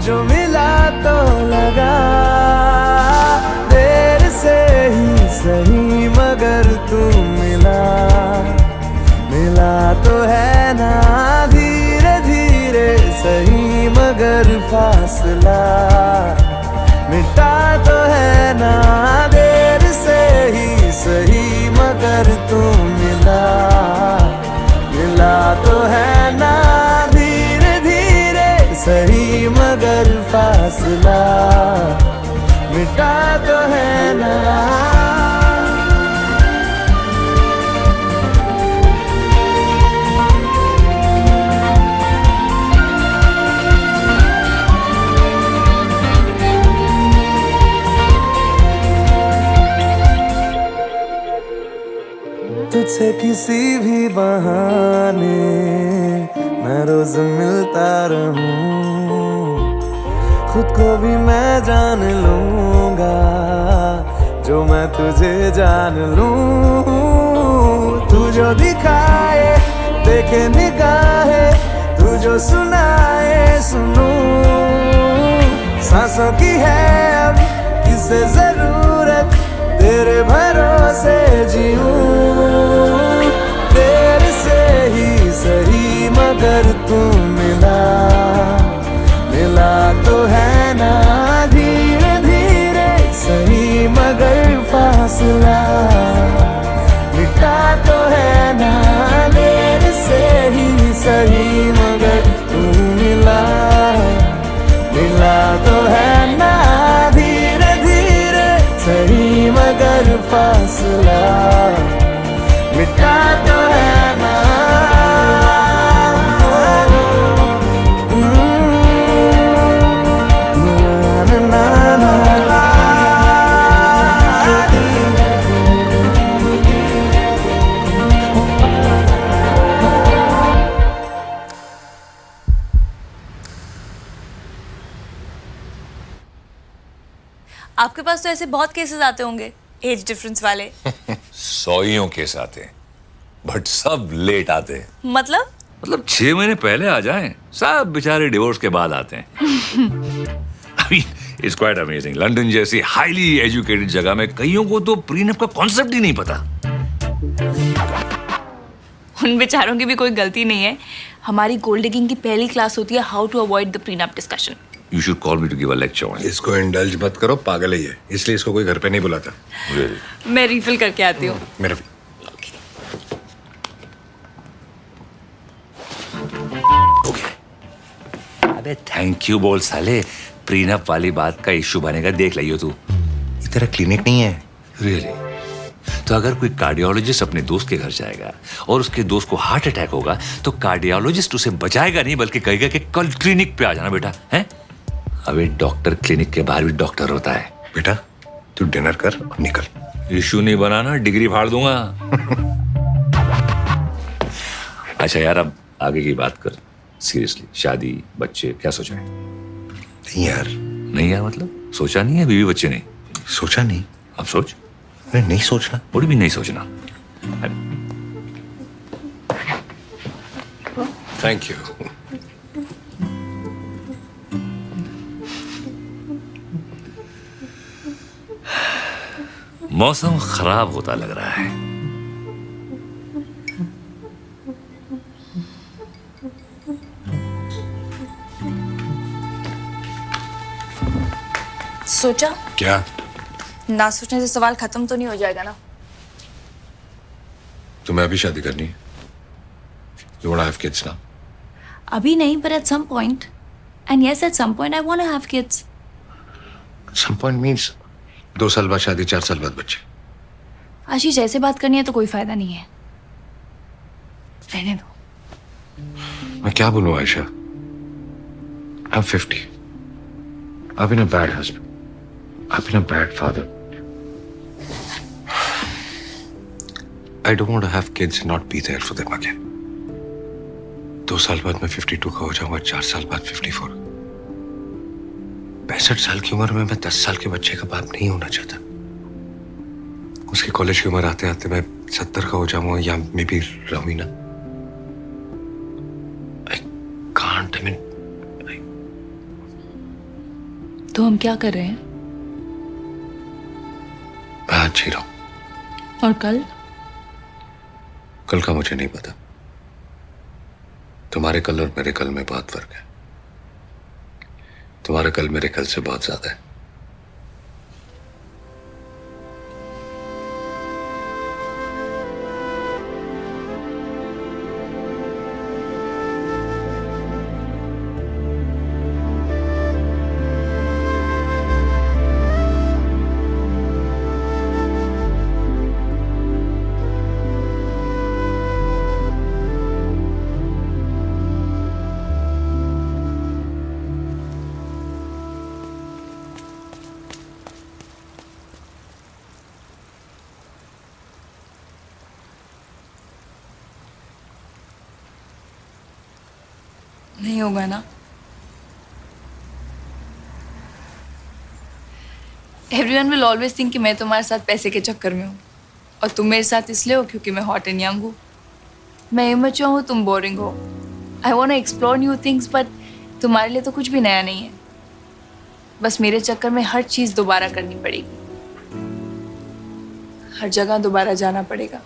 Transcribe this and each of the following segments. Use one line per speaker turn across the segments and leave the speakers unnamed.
जो मिला तो लगा देर से ही सही मगर तू मिला तो है ना धीरे धीरे सही मगर फासला मिटा तो है ना देर से ही सही मगर तू मिला तो है ना धीरे धीरे सही मगर फासला मिटा तो है ना। तुझसे किसी भी बहाने मैं रोज मिलता रहूं खुद को भी मैं जान लूंगा जो मैं तुझे जान लूं तू जो दिखाए देखे निगाहें तू जो सुनाए सुनूं सांसों की है अब किसे जरूरत तेरे भरोसे जीऊं देर से ही सही मगर तू मिला तो है ना धीरे धीरे सही मगर फासला मिटा तो है ना देर से ही सही मगर तू मिला तो है ना धीरे धीरे सही मगर फासला मिटा तो है ना।
आपके पास तो ऐसे बहुत केसेस आते होंगे एज डिफरेंस वाले।
सौयों केस आते हैं बट सब लेट आते हैं।
मतलब
6 महीने पहले आ जाएं, सब बेचारे डिवोर्स के बाद आते हैं। I mean, it's quite amazing. London जैसी हाईली एजुकेटेड जगह में कईयों को तो प्रीनप का कॉन्सेप्ट ही नहीं पता।
उन बेचारों की भी कोई गलती नहीं है। हमारी गोल्ड डिगिंग की पहली क्लास होती है how to avoid the prenup discussion.
You should call me to give a lecture on it.
इसको इंडल्ज मत करो, पागल ही है, इसलिए इसको कोई घर पे नहीं बुलाता।
Really?
मैं रिफिल करके आती हूँ।
मेरा
Okay. अबे थैंक यू बोल साले, प्रीनप वाली बात का इश्यू बनेगा देख लियो तू।
ये तेरा क्लिनिक नहीं है।
Really? तो अगर कोई कार्डियोलॉजिस्ट अपने दोस्त के घर जाएगा और उसके दोस्त को हार्ट अटैक होगा तो कार्डियोलॉजिस्ट उसे बचाएगा नहीं बल्कि कहेगा कि कल क्लिनिक पे आ जाना बेटा, हैं? अबे डॉक्टर क्लिनिक के बाहर भी डॉक्टर होता है।
बेटा तू डिनर कर और निकल।
इश्यू नहीं बनाना, डिग्री फाड़ दूंगा। अच्छा यार, अब आगे की बात कर सीरियसली। शादी, बच्चे, क्या सोचा है?
नहीं यार।
नहीं यार मतलब सोचा नहीं है? बीवी बच्चे नहीं
सोचा नहीं।
अब सोच।
नहीं सोचना।
और भी नहीं सोचना।
Thank you.
मौसम खराब होता लग रहा है।
सोचा?
क्या?
ना सोचने से सवाल खत्म तो नहीं हो जाएगा ना?
तुम्हें अभी शादी करनी है? You wanna have kids now?
अभी नहीं, but at some point. And yes, at some point I want to have kids.
Some point means 2 साल बाद शादी, 4 साल बाद बच्चे।
आशीष, ऐसे बात करनी है तो कोई फायदा नहीं है, रहने दो।
मैं क्या बोलूं Ayesha? I'm 50. I've been a bad husband. I've been a bad father. I don't want to have kids and not be there for them again. 2 साल बाद मैं 52 का हो जाऊंगा, 4 साल बाद 54। 65 साल की उम्र में मैं 10 साल के बच्चे का बाप नहीं होना चाहता। उसकी कॉलेज की उम्र आते आते मैं 70 का हो जाऊंगा या मे बी रमीना। I can't, I mean,
तो हम क्या कर रहे हैं?
मैं आज जी रहा हूं।
और कल?
कल का मुझे नहीं पता। तुम्हारे कल और मेरे कल में बहुत फर्क है। तुम्हारा कल मेरे कल से बहुत ज्यादा है।
नहीं होगा ना? एवरीवन विल ऑलवेज थिंक कि मैं तुम्हारे साथ पैसे के चक्कर में हूँ, और तुम मेरे साथ इसलिए हो क्योंकि मैं हॉट एंड यंग हूँ। मैं इमेच्योर हूँ, तुम बोरिंग हो। I want to explore new things, but तुम्हारे लिए तो कुछ भी नया नहीं है। बस मेरे चक्कर में हर चीज़ दोबारा करनी पड़ेगी, हर जगह दोबारा जाना पड़ेगा,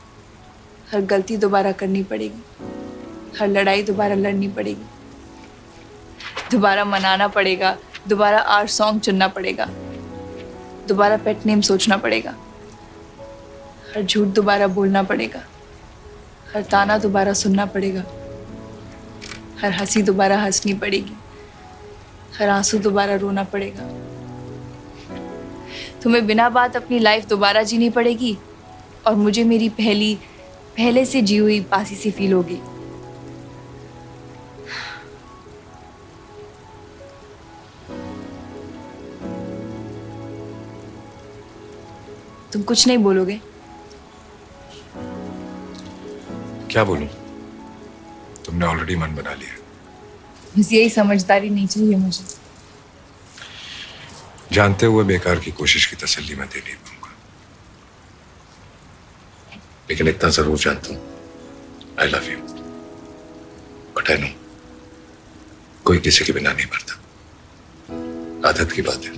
हर गलती दोबारा करनी पड़ेगी, हर लड़ाई दोबारा लड़नी पड़ेगी, दोबारा मनाना पड़ेगा, दोबारा आर्ट सॉन्ग चुनना पड़ेगा, दोबारा पेट नेम सोचना पड़ेगा, हर झूठ दोबारा बोलना पड़ेगा, हर ताना दोबारा सुनना पड़ेगा, हर हंसी दोबारा हंसनी पड़ेगी, हर आंसू दोबारा रोना पड़ेगा। तुम्हें बिना बात अपनी लाइफ दोबारा जीनी पड़ेगी, और मुझे मेरी पहले से जी हुई पासी सी फील होगी। तुम कुछ नहीं बोलोगे?
क्या बोलूं? तुमने ऑलरेडी मन बना लिया।
बस यही समझदारी नहीं चाहिए मुझे।
जानते हुए बेकार की कोशिश की तसल्ली मैं दे नहीं पाऊंगा, लेकिन इतना जरूर जानता हूं, I love you. But I know, कोई किसी के बिना नहीं मरता। आदत की बात है।